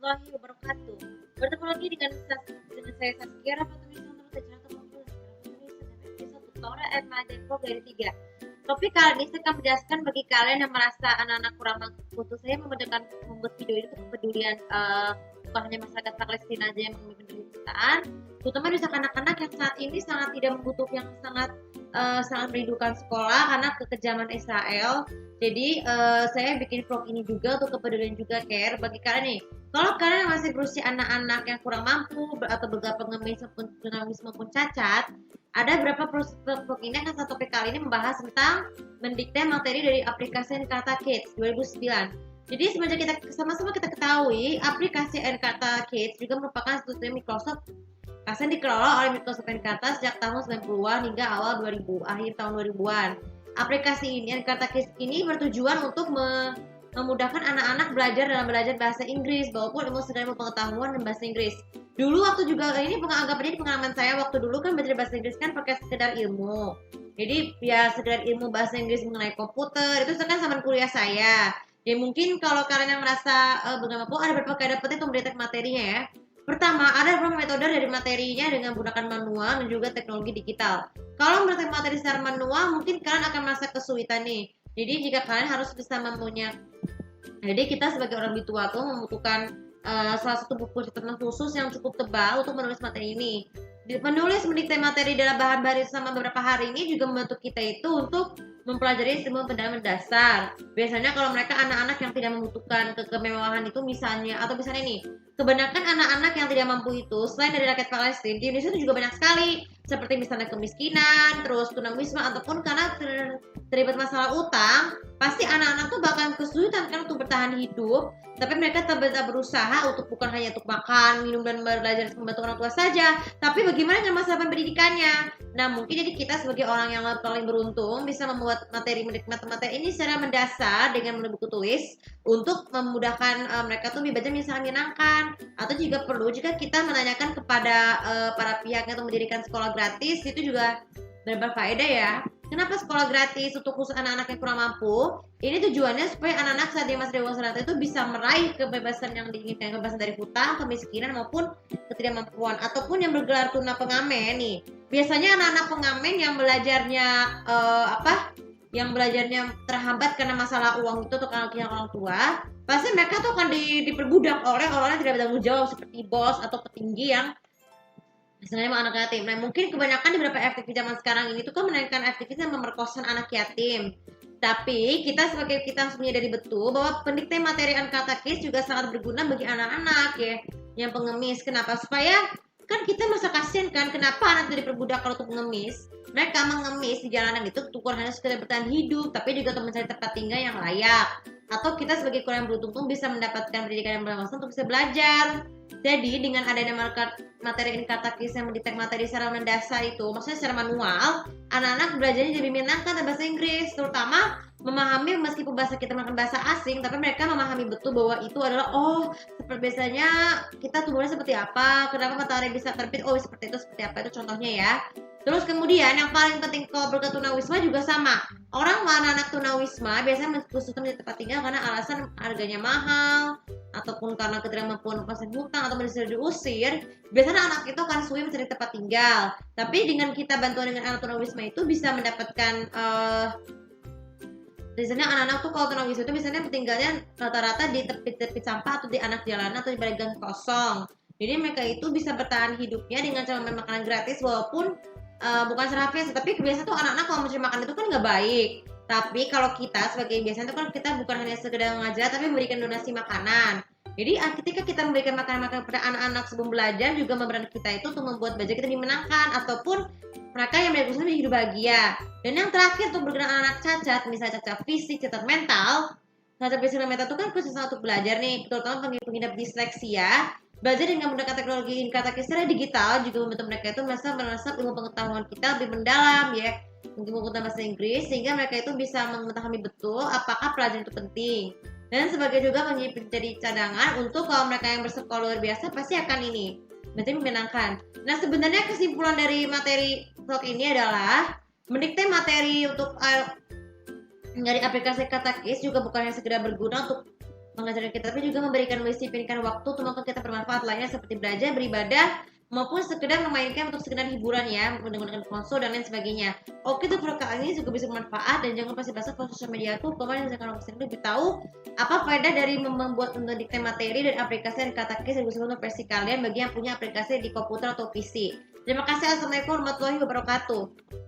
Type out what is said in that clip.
warahmatullahi wabarakatuh. Bertemu lagi dengan saya Saskia Rahmatullah tutora Depok dari 3. Topik kali ini saya akan menjelaskan bagi kalian yang merasa anak-anak kurang mampu. Saya membuat video ini untuk kepedulian bukan hanya masyarakat Palestina aja yang mengalami penderitaan, terutama di anak-anak yang saat ini sangat tidak membutuhkan, yang sangat merindukan sekolah karena kekejaman Israel. Jadi saya bikin vlog ini juga untuk kepedulian juga care bagi kalian nih. Kalau kalian masih berusia anak-anak yang kurang mampu atau beberapa pengemis maupun cacat, ada beberapa vlog ini akan satu topik kali ini membahas tentang mendikte materi dari aplikasi Encarta Kids 2009. Jadi semenjak kita sama-sama kita ketahui, aplikasi Encarta Kids juga merupakan institusi Microsoft yang dikelola oleh Microsoft Encarta sejak tahun 90-an hingga awal 2000, akhir tahun 2000-an. Aplikasi ini, Encarta Kids ini bertujuan untuk memudahkan anak-anak belajar bahasa Inggris, maupun ilmu sekedar pengetahuan dan bahasa Inggris. Dulu waktu juga ini anggap aja di pengalaman saya, waktu dulu kan belajar bahasa Inggris kan pakai sekedar ilmu. Jadi ya sekedar ilmu bahasa Inggris mengenai komputer, itu kan zaman kuliah saya. Ya mungkin kalau kalian yang merasa belum mampu, ada beberapa kaedah penting untuk mendetek materinya ya. Pertama, ada beberapa metode dari materinya dengan menggunakan manual dan juga teknologi digital. Kalau mendetek materi secara manual, mungkin kalian akan merasa kesulitan nih. Jadi jika kalian harus bisa jadi kita sebagai orang tua tuh membutuhkan salah satu buku catatan khusus yang cukup tebal untuk menulis materi ini. Menulis mendikte materi dalam bahan-bahan sama beberapa hari ini juga membantu kita itu untuk mempelajari semua pendalaman dasar. Biasanya kalau mereka anak-anak yang tidak membutuhkan kemewahan itu misalnya, atau misalnya nih, kebanyakan anak-anak yang tidak mampu itu selain dari rakyat Palestina di Indonesia itu juga banyak sekali, seperti misalnya kemiskinan, terus tunawisma, ataupun karena terlibat masalah utang, pasti anak-anak tuh bakal kesulitan kan untuk bertahan hidup. Tapi mereka tetap berusaha untuk bukan hanya untuk makan, minum, dan belajar membantu orang tua saja, tapi bagaimana dengan masa pendidikannya. Nah mungkin jadi kita sebagai orang yang paling beruntung bisa membuat materi ini secara mendasar dengan buku tulis untuk memudahkan mereka tuh belajar misalnya menyenangkan. Atau juga perlu jika kita menanyakan kepada para pihak yang mendirikan sekolah gratis, itu juga berfaedah ya. Kenapa sekolah gratis untuk khusus anak-anak yang kurang mampu? Ini tujuannya supaya anak-anak saat di masa dewasa nanti itu bisa meraih kebebasan yang diinginkan, kebebasan dari hutang, kemiskinan, maupun ketidakmampuan. Ataupun yang bergelar tuna pengamen nih. Biasanya anak-anak pengamen yang belajarnya yang terhambat karena masalah uang itu atau karena orang tua, pasti mereka tuh akan diperbudak oleh orang yang tidak bertanggung jawab seperti bos atau petinggi yang misalnya anak yatim. Nah mungkin kebanyakan di beberapa aktivis zaman sekarang ini tuh kan menaikkan aktivis yang memerkosa anak yatim. Tapi kita sebagai kita harus menyadari betul bahwa pendikte materi Encarta Kids juga sangat berguna bagi anak-anak ya yang pengemis. Kenapa? Supaya kan kita masa kasihan kan, kenapa anak itu diperbudak kalau tuh pengemis? Mereka mengemis di jalanan itu bukan hanya sekedar bertahan hidup, tapi juga untuk mencari tempat tinggal yang layak. Atau kita sebagai kurang beruntung pun bisa mendapatkan pendidikan yang bermanfaat untuk bisa belajar. Jadi dengan adanya materi Encarta Kids yang mendetek materi secara mendasar itu, maksudnya secara manual, anak-anak belajarnya lebih menyenangkan dan bahasa Inggris, terutama memahami meskipun bahasa kita menggunakan bahasa asing, tapi mereka memahami betul bahwa itu adalah seperti biasanya kita tumbuhnya seperti apa, kenapa matahari bisa terbit, seperti itu, seperti apa, itu contohnya ya. Terus kemudian yang paling penting kalau berkat tunawisma juga sama. Orang anak-anak tunawisma biasanya khususnya di tempat tinggal karena alasan harganya mahal, ataupun karena ketidakmampuan pasang hutang atau bisa diusir. Biasanya anak itu akan sulit mencari tempat tinggal. Tapi dengan kita bantuan dengan anak tunawisma itu bisa mendapatkan biasanya anak-anak tuh kalau tunawisma itu biasanya tinggalnya rata-rata di tepi-tepi sampah atau di anak jalanan atau di balik gang kosong. Jadi mereka itu bisa bertahan hidupnya dengan cara makan makanan gratis walaupun bukan secara biasa, tapi biasanya tuh anak-anak kalau mencari makan itu kan nggak baik. Tapi kalau kita sebagai biasanya itu kan kita bukan hanya sekedar mengajar, tapi memberikan donasi makanan. Jadi ketika kita memberikan makanan-makanan kepada anak-anak sebelum belajar, juga memberanikan kita itu untuk membuat belajar kita dimenangkan, ataupun mereka yang belajar menjadi hidup bahagia. Dan yang terakhir untuk bergerak anak cacat, misalnya cacat fisik, cacat mental. Cacat fisik dan mental itu kan khusus untuk belajar nih, terutama pengidap disleksia. Belajar dengan menggunakan teknologi Encarta Kids secara digital juga membantu mereka itu merasa ilmu pengetahuan kita lebih mendalam ya, untuk menggunakan bahasa Inggris, sehingga mereka itu bisa memahami betul apakah pelajaran itu penting. Dan sebagai juga menjadi cadangan untuk kalau mereka yang bersekolah luar biasa pasti akan berarti menyenangkan. Nah sebenarnya kesimpulan dari materi vlog ini adalah mendikte materi untuk dari aplikasi Encarta Kids juga bukan hanya sekedar berguna untuk mengajarkan kita, tapi juga memberikan mendisiplinkan waktu untuk melakukan kegiatan bermanfaat lainnya seperti belajar, beribadah, maupun sekedar memainkan untuk sekedar hiburan ya, menggunakan konsol dan lain sebagainya. Oke tuh produk ini juga bisa bermanfaat, dan jangan pasti bahas kalau sosial media tuh kemarin misalkan aku lebih tahu apa faedah dari membuat mendikte materi dan aplikasi yang katakis yang bisa untuk versi kalian bagi yang punya aplikasi di komputer atau PC. Terima kasih. Assalamualaikum warahmatullahi wabarakatuh.